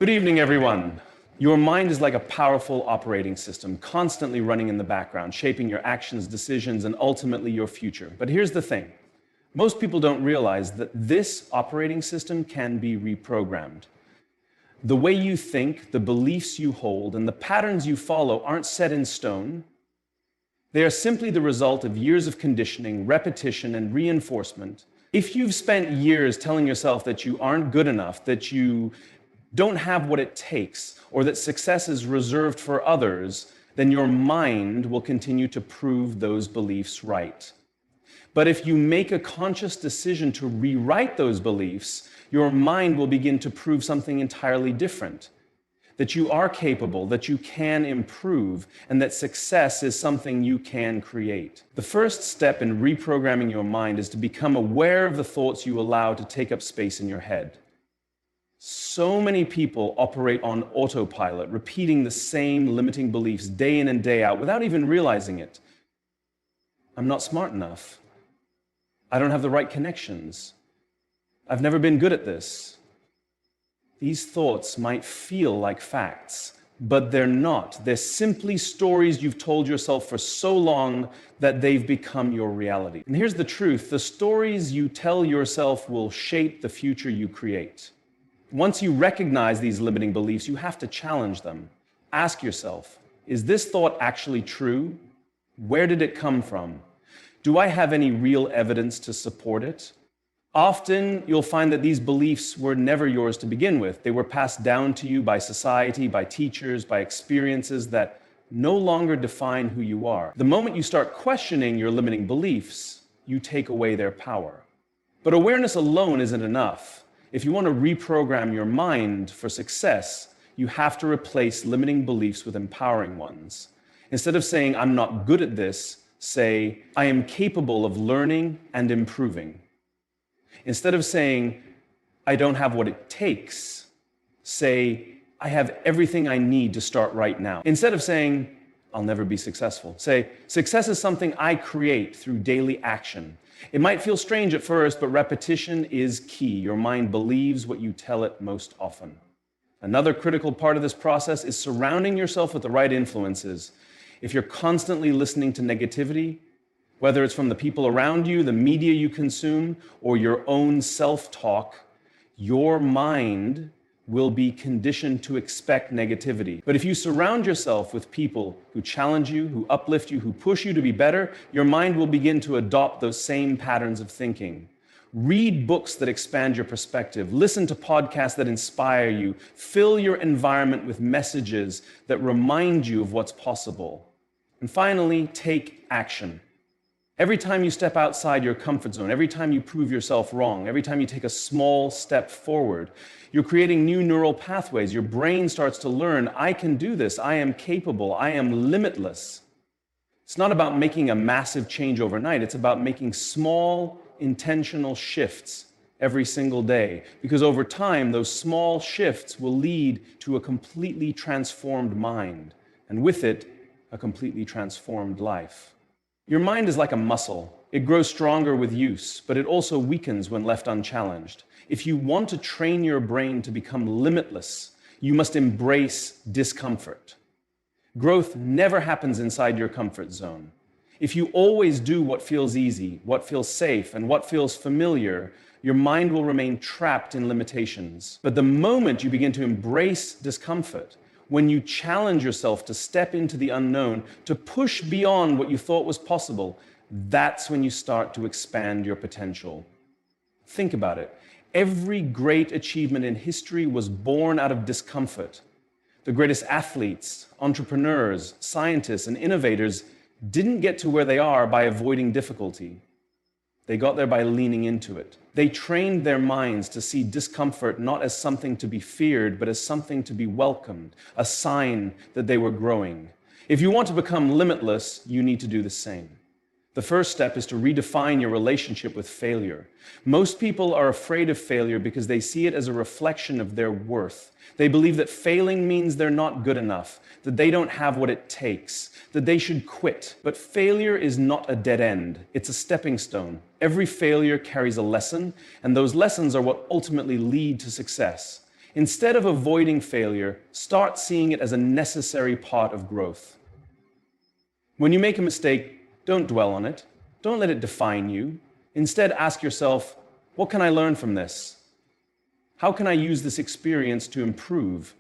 Good evening, everyone. Your mind is like a powerful operating system, constantly running in the background, shaping your actions, decisions, and ultimately your future. But here's the thing. Most people don't realize that this operating system can be reprogrammed. The way you think, the beliefs you hold, and the patterns you follow aren't set in stone. They are simply the result of years of conditioning, repetition, and reinforcement. If you've spent years telling yourself that you aren't good enough, that you don't have what it takes, or that success is reserved for others, then your mind will continue to prove those beliefs right. But if you make a conscious decision to rewrite those beliefs, your mind will begin to prove something entirely different. That you are capable, that you can improve, and that success is something you can create. The first step in reprogramming your mind is to become aware of the thoughts you allow to take up space in your head. So many people operate on autopilot, repeating the same limiting beliefs day in and day out without even realizing it. I'm not smart enough. I don't have the right connections. I've never been good at this. These thoughts might feel like facts, but they're not. They're simply stories you've told yourself for so long that they've become your reality. And here's the truth. The stories you tell yourself will shape the future you create. Once you recognize these limiting beliefs, you have to challenge them. Ask yourself, is this thought actually true? Where did it come from? Do I have any real evidence to support it? Often, you'll find that these beliefs were never yours to begin with. They were passed down to you by society, by teachers, by experiences that no longer define who you are. The moment you start questioning your limiting beliefs, you take away their power. But awareness alone isn't enough. If you want to reprogram your mind for success, you have to replace limiting beliefs with empowering ones. Instead of saying, I'm not good at this, say, I am capable of learning and improving. Instead of saying, I don't have what it takes, say, I have everything I need to start right now. Instead of saying, I'll never be successful, say, success is something I create through daily action. It might feel strange at first, but repetition is key. Your mind believes what you tell it most often. Another critical part of this process is surrounding yourself with the right influences. If you're constantly listening to negativity, whether it's from the people around you, the media you consume, or your own self-talk, your mind will be conditioned to expect negativity. But if you surround yourself with people who challenge you, who uplift you, who push you to be better, your mind will begin to adopt those same patterns of thinking. Read books that expand your perspective. Listen to podcasts that inspire you. Fill your environment with messages that remind you of what's possible. And finally, take action. Every time you step outside your comfort zone, every time you prove yourself wrong, every time you take a small step forward, you're creating new neural pathways. Your brain starts to learn, I can do this, I am capable, I am limitless. It's not about making a massive change overnight, it's about making small, intentional shifts every single day. Because over time, those small shifts will lead to a completely transformed mind, and with it, a completely transformed life. Your mind is like a muscle. It grows stronger with use, but it also weakens when left unchallenged. If you want to train your brain to become limitless, you must embrace discomfort. Growth never happens inside your comfort zone. If you always do what feels easy, what feels safe, and what feels familiar, your mind will remain trapped in limitations. But the moment you begin to embrace discomfort, when you challenge yourself to step into the unknown, to push beyond what you thought was possible, that's when you start to expand your potential. Think about it. Every great achievement in history was born out of discomfort. The greatest athletes, entrepreneurs, scientists, and innovators didn't get to where they are by avoiding difficulty. They got there by leaning into it. They trained their minds to see discomfort not as something to be feared, but as something to be welcomed, a sign that they were growing. If you want to become limitless, you need to do the same. The first step is to redefine your relationship with failure. Most people are afraid of failure because they see it as a reflection of their worth. They believe that failing means they're not good enough, that they don't have what it takes, that they should quit. But failure is not a dead end. It's a stepping stone. Every failure carries a lesson, and those lessons are what ultimately lead to success. Instead of avoiding failure, start seeing it as a necessary part of growth. When you make a mistake, don't dwell on it. Don't let it define you. Instead, ask yourself, what can I learn from this? How can I use this experience to improve?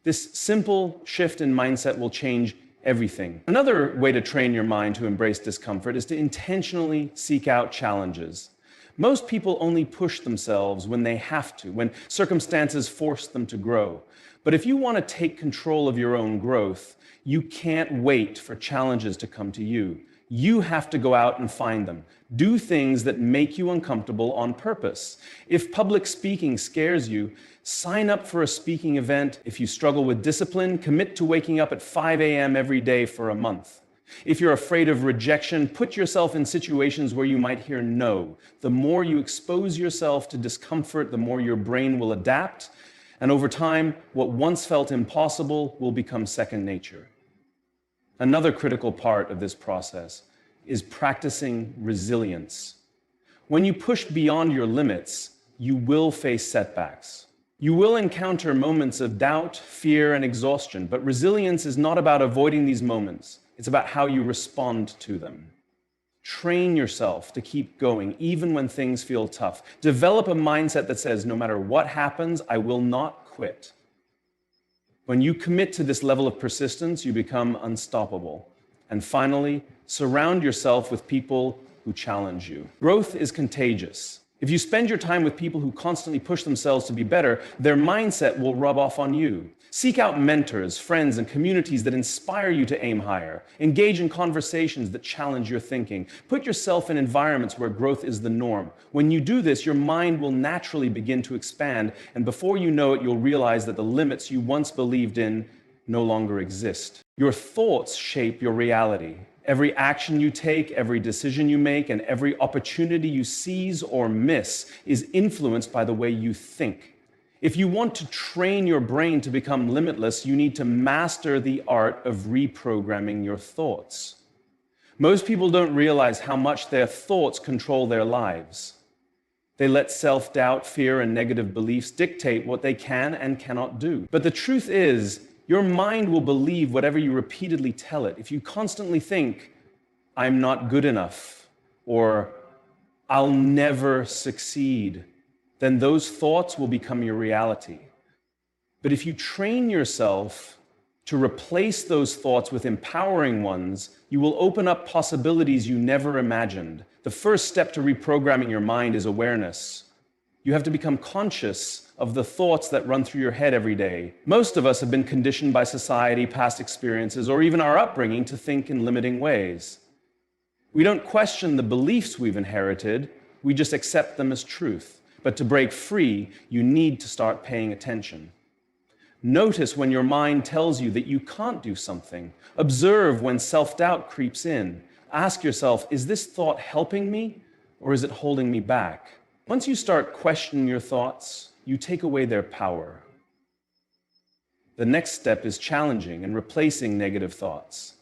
This simple shift in mindset will change everything. Another way to train your mind to embrace discomfort is to intentionally seek out challenges. Most people only push themselves when they have to, when circumstances force them to grow. But if you want to take control of your own growth, you can't wait for challenges to come to you. You have to go out and find them. Do things that make you uncomfortable on purpose. If public speaking scares you, sign up for a speaking event. If you struggle with discipline, commit to waking up at 5 a.m. every day for a month. If you're afraid of rejection, put yourself in situations where you might hear no. The more you expose yourself to discomfort, the more your brain will adapt. And over time, what once felt impossible will become second nature. Another critical part of this process is practicing resilience. When you push beyond your limits, you will face setbacks. You will encounter moments of doubt, fear, and exhaustion, but resilience is not about avoiding these moments. It's about how you respond to them. Train yourself to keep going, even when things feel tough. Develop a mindset that says, no matter what happens, I will not quit. When you commit to this level of persistence, you become unstoppable. And finally, surround yourself with people who challenge you. Growth is contagious. If you spend your time with people who constantly push themselves to be better, their mindset will rub off on you. Seek out mentors, friends, and communities that inspire you to aim higher. Engage in conversations that challenge your thinking. Put yourself in environments where growth is the norm. When you do this, your mind will naturally begin to expand, and before you know it, you'll realize that the limits you once believed in no longer exist. Your thoughts shape your reality. Every action you take, every decision you make, and every opportunity you seize or miss is influenced by the way you think. If you want to train your brain to become limitless, you need to master the art of reprogramming your thoughts. Most people don't realize how much their thoughts control their lives. They let self-doubt, fear, and negative beliefs dictate what they can and cannot do. But the truth is, your mind will believe whatever you repeatedly tell it. If you constantly think, I'm not good enough, or I'll never succeed, then those thoughts will become your reality. But if you train yourself to replace those thoughts with empowering ones, you will open up possibilities you never imagined. The first step to reprogramming your mind is awareness. You have to become conscious of the thoughts that run through your head every day. Most of us have been conditioned by society, past experiences, or even our upbringing to think in limiting ways. We don't question the beliefs we've inherited, we just accept them as truth. But to break free, you need to start paying attention. Notice when your mind tells you that you can't do something. Observe when self-doubt creeps in. Ask yourself, is this thought helping me or is it holding me back? Once you start questioning your thoughts, you take away their power. The next step is challenging and replacing negative thoughts.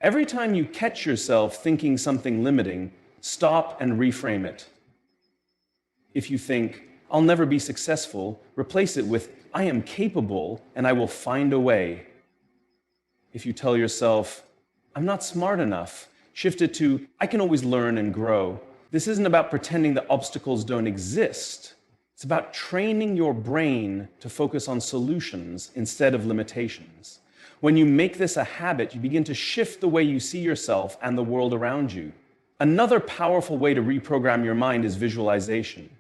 Every time you catch yourself thinking something limiting, stop and reframe it. If you think, I'll never be successful, replace it with, I am capable and I will find a way. If you tell yourself, I'm not smart enough, shift it to, I can always learn and grow. This isn't about pretending that obstacles don't exist. It's about training your brain to focus on solutions instead of limitations. When you make this a habit, you begin to shift the way you see yourself and the world around you. Another powerful way to reprogram your mind is visualization.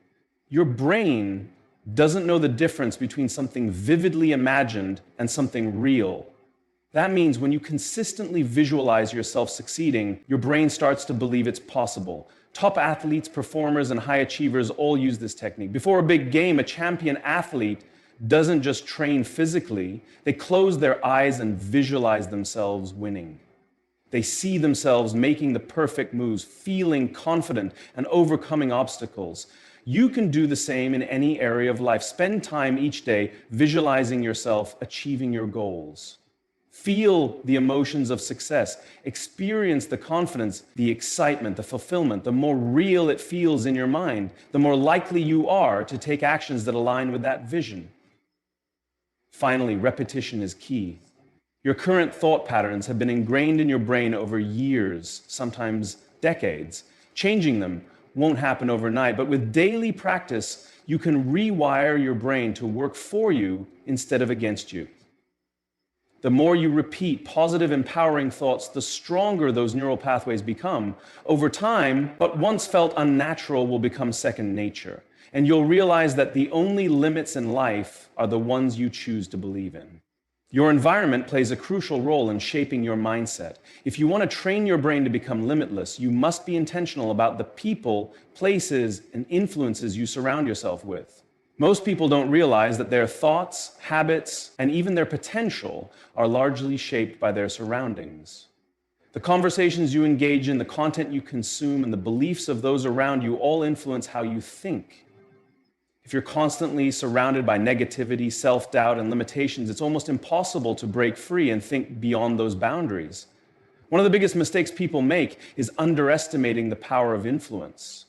Your brain doesn't know the difference between something vividly imagined and something real. That means when you consistently visualize yourself succeeding, your brain starts to believe it's possible. Top athletes, performers, and high achievers all use this technique. Before a big game, a champion athlete doesn't just train physically, they close their eyes and visualize themselves winning. They see themselves making the perfect moves, feeling confident, and overcoming obstacles. You can do the same in any area of life. Spend time each day visualizing yourself achieving your goals. Feel the emotions of success. Experience the confidence, the excitement, the fulfillment. The more real it feels in your mind, the more likely you are to take actions that align with that vision. Finally, repetition is key. Your current thought patterns have been ingrained in your brain over years, sometimes decades. Changing them won't happen overnight, but with daily practice, you can rewire your brain to work for you instead of against you. The more you repeat positive, empowering thoughts, the stronger those neural pathways become. Over time, what once felt unnatural will become second nature, and you'll realize that the only limits in life are the ones you choose to believe in. Your environment plays a crucial role in shaping your mindset. If you want to train your brain to become limitless, you must be intentional about the people, places, and influences you surround yourself with. Most people don't realize that their thoughts, habits, and even their potential are largely shaped by their surroundings. The conversations you engage in, the content you consume, and the beliefs of those around you all influence how you think. If you're constantly surrounded by negativity, self-doubt, and limitations, it's almost impossible to break free and think beyond those boundaries. One of the biggest mistakes people make is underestimating the power of influence.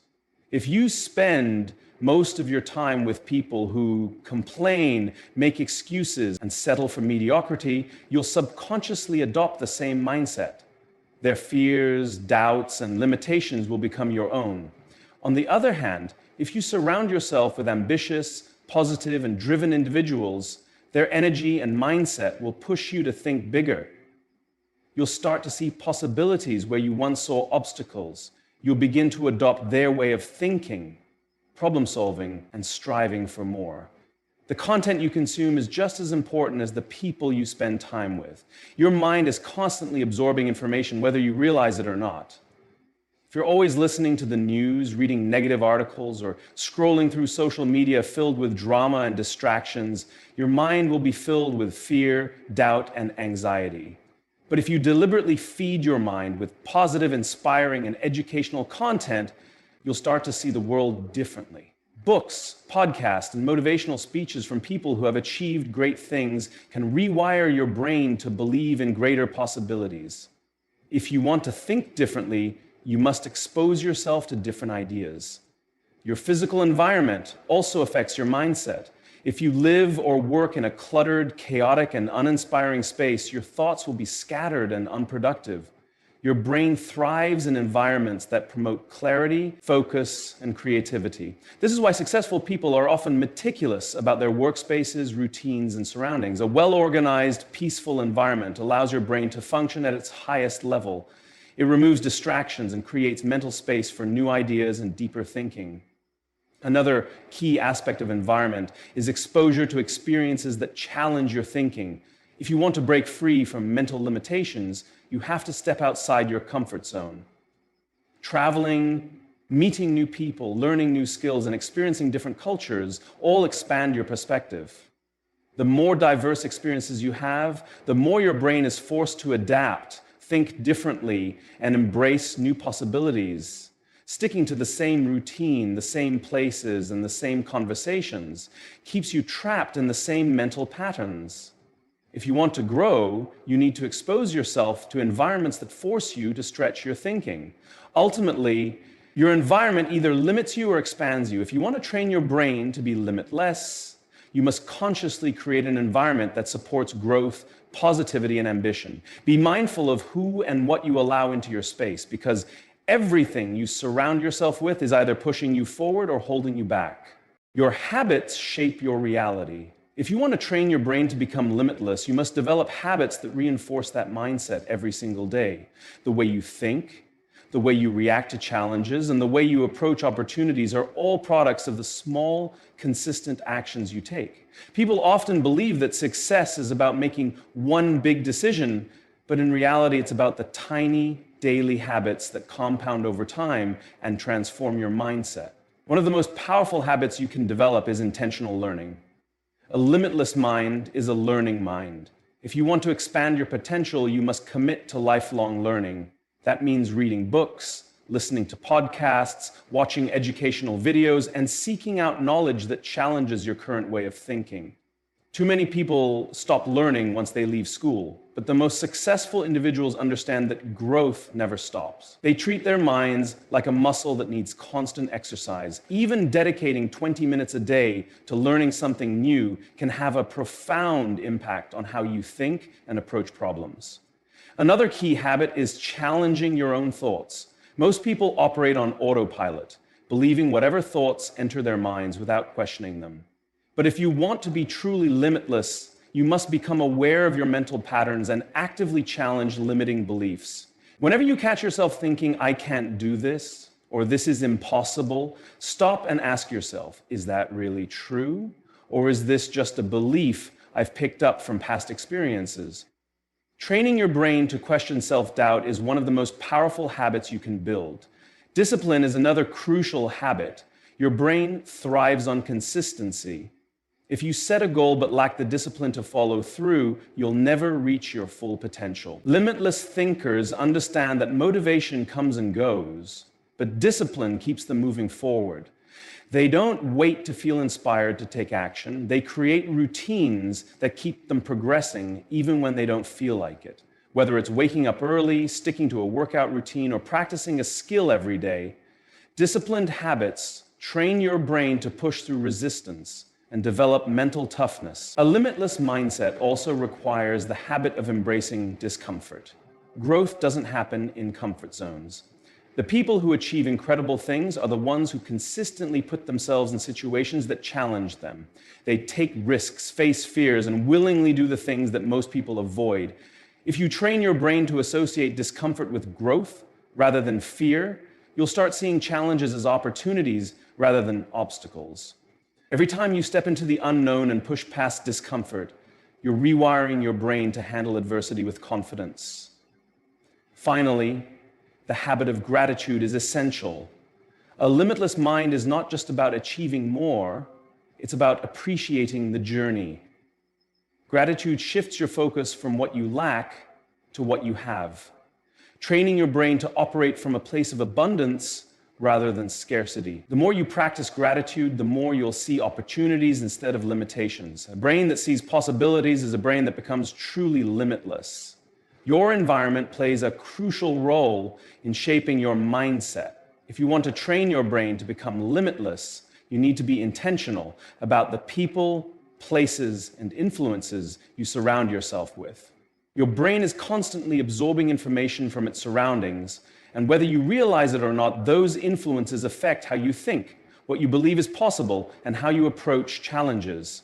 If you spend most of your time with people who complain, make excuses, and settle for mediocrity, you'll subconsciously adopt the same mindset. Their fears, doubts, and limitations will become your own. On the other hand, if you surround yourself with ambitious, positive, and driven individuals, their energy and mindset will push you to think bigger. You'll start to see possibilities where you once saw obstacles. You'll begin to adopt their way of thinking, problem solving, and striving for more. The content you consume is just as important as the people you spend time with. Your mind is constantly absorbing information, whether you realize it or not. If you're always listening to the news, reading negative articles, or scrolling through social media filled with drama and distractions, your mind will be filled with fear, doubt, and anxiety. But if you deliberately feed your mind with positive, inspiring, and educational content, you'll start to see the world differently. Books, podcasts, and motivational speeches from people who have achieved great things can rewire your brain to believe in greater possibilities. If you want to think differently, you must expose yourself to different ideas. Your physical environment also affects your mindset. If you live or work in a cluttered, chaotic, and uninspiring space, your thoughts will be scattered and unproductive. Your brain thrives in environments that promote clarity, focus, and creativity. This is why successful people are often meticulous about their workspaces, routines, and surroundings. A well-organized, peaceful environment allows your brain to function at its highest level. It removes distractions and creates mental space for new ideas and deeper thinking. Another key aspect of environment is exposure to experiences that challenge your thinking. If you want to break free from mental limitations, you have to step outside your comfort zone. Traveling, meeting new people, learning new skills, and experiencing different cultures all expand your perspective. The more diverse experiences you have, the more your brain is forced to adapt, think differently, and embrace new possibilities. Sticking to the same routine, the same places, and the same conversations keeps you trapped in the same mental patterns. If you want to grow, you need to expose yourself to environments that force you to stretch your thinking. Ultimately, your environment either limits you or expands you. If you want to train your brain to be limitless, you must consciously create an environment that supports growth, positivity, and ambition. Be mindful of who and what you allow into your space, because everything you surround yourself with is either pushing you forward or holding you back. Your habits shape your reality. If you want to train your brain to become limitless, you must develop habits that reinforce that mindset every single day. The way you think, the way you react to challenges, and the way you approach opportunities are all products of the small, consistent actions you take. People often believe that success is about making one big decision, but in reality, it's about the tiny, daily habits that compound over time and transform your mindset. One of the most powerful habits you can develop is intentional learning. A limitless mind is a learning mind. If you want to expand your potential, you must commit to lifelong learning. That means reading books, listening to podcasts, watching educational videos, and seeking out knowledge that challenges your current way of thinking. Too many people stop learning once they leave school, but the most successful individuals understand that growth never stops. They treat their minds like a muscle that needs constant exercise. Even dedicating 20 minutes a day to learning something new can have a profound impact on how you think and approach problems. Another key habit is challenging your own thoughts. Most people operate on autopilot, believing whatever thoughts enter their minds without questioning them. But if you want to be truly limitless, you must become aware of your mental patterns and actively challenge limiting beliefs. Whenever you catch yourself thinking, I can't do this, or this is impossible, stop and ask yourself, is that really true? Or is this just a belief I've picked up from past experiences? Training your brain to question self-doubt is one of the most powerful habits you can build. Discipline is another crucial habit. Your brain thrives on consistency. If you set a goal but lack the discipline to follow through, you'll never reach your full potential. Limitless thinkers understand that motivation comes and goes, but discipline keeps them moving forward. They don't wait to feel inspired to take action. They create routines that keep them progressing even when they don't feel like it. Whether it's waking up early, sticking to a workout routine, or practicing a skill every day, disciplined habits train your brain to push through resistance and develop mental toughness. A limitless mindset also requires the habit of embracing discomfort. Growth doesn't happen in comfort zones. The people who achieve incredible things are the ones who consistently put themselves in situations that challenge them. They take risks, face fears, and willingly do the things that most people avoid. If you train your brain to associate discomfort with growth rather than fear, you'll start seeing challenges as opportunities rather than obstacles. Every time you step into the unknown and push past discomfort, you're rewiring your brain to handle adversity with confidence. Finally, the habit of gratitude is essential. A limitless mind is not just about achieving more, it's about appreciating the journey. Gratitude shifts your focus from what you lack to what you have, training your brain to operate from a place of abundance rather than scarcity. The more you practice gratitude, the more you'll see opportunities instead of limitations. A brain that sees possibilities is a brain that becomes truly limitless. Your environment plays a crucial role in shaping your mindset. If you want to train your brain to become limitless, you need to be intentional about the people, places, and influences you surround yourself with. Your brain is constantly absorbing information from its surroundings, and whether you realize it or not, those influences affect how you think, what you believe is possible, and how you approach challenges.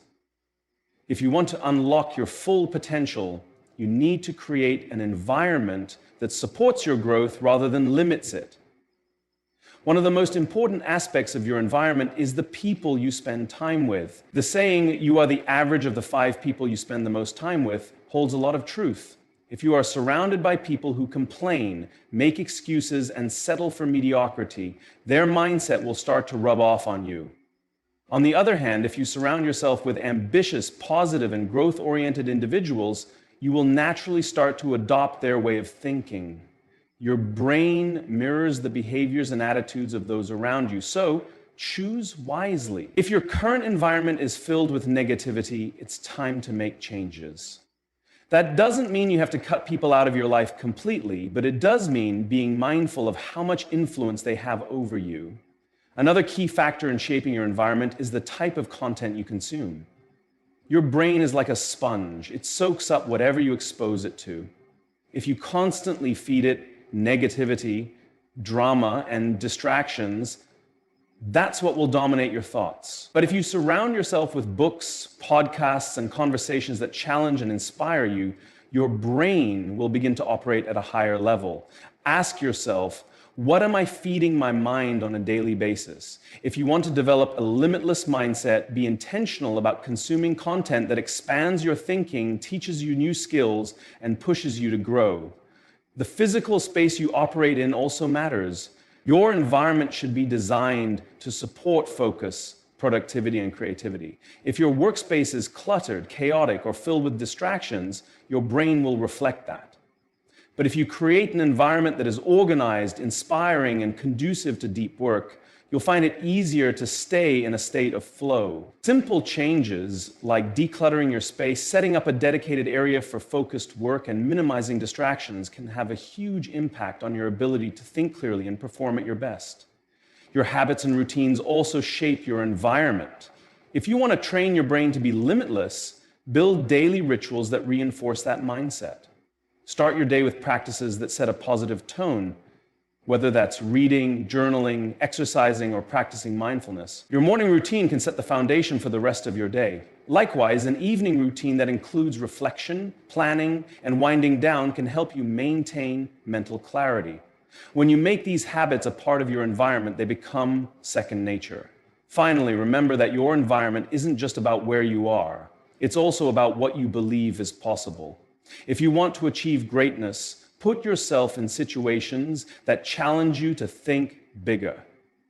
If you want to unlock your full potential, you need to create an environment that supports your growth rather than limits it. One of the most important aspects of your environment is the people you spend time with. The saying, you are the average of the 5 people you spend the most time with, holds a lot of truth. If you are surrounded by people who complain, make excuses, and settle for mediocrity, their mindset will start to rub off on you. On the other hand, if you surround yourself with ambitious, positive, and growth-oriented individuals, you will naturally start to adopt their way of thinking. Your brain mirrors the behaviors and attitudes of those around you, so choose wisely. If your current environment is filled with negativity, it's time to make changes. That doesn't mean you have to cut people out of your life completely, but it does mean being mindful of how much influence they have over you. Another key factor in shaping your environment is the type of content you consume. Your brain is like a sponge. It soaks up whatever you expose it to. If you constantly feed it negativity, drama, and distractions, that's what will dominate your thoughts. But if you surround yourself with books, podcasts, and conversations that challenge and inspire you, your brain will begin to operate at a higher level. Ask yourself, what am I feeding my mind on a daily basis? If you want to develop a limitless mindset, be intentional about consuming content that expands your thinking, teaches you new skills, and pushes you to grow. The physical space you operate in also matters. Your environment should be designed to support focus, productivity, and creativity. If your workspace is cluttered, chaotic, or filled with distractions, your brain will reflect that. But if you create an environment that is organized, inspiring, and conducive to deep work, You'll find it easier to stay in a state of flow. Simple changes like decluttering your space, setting up a dedicated area for focused work, and minimizing distractions can have a huge impact on your ability to think clearly and perform at your best. Your habits and routines also shape your environment. If you want to train your brain to be limitless, build daily rituals that reinforce that mindset. Start your day with practices that set a positive tone, whether that's reading, journaling, exercising, or practicing mindfulness. Your morning routine can set the foundation for the rest of your day. Likewise, an evening routine that includes reflection, planning, and winding down can help you maintain mental clarity. When you make these habits a part of your environment, they become second nature. Finally, remember that your environment isn't just about where you are. It's also about what you believe is possible. If you want to achieve greatness, put yourself in situations that challenge you to think bigger.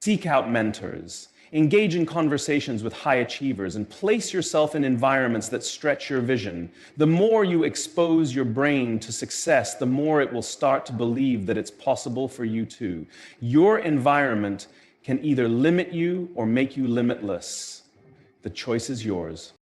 Seek out mentors, engage in conversations with high achievers, and place yourself in environments that stretch your vision. The more you expose your brain to success, the more it will start to believe that it's possible for you too. Your environment can either limit you or make you limitless. The choice is yours.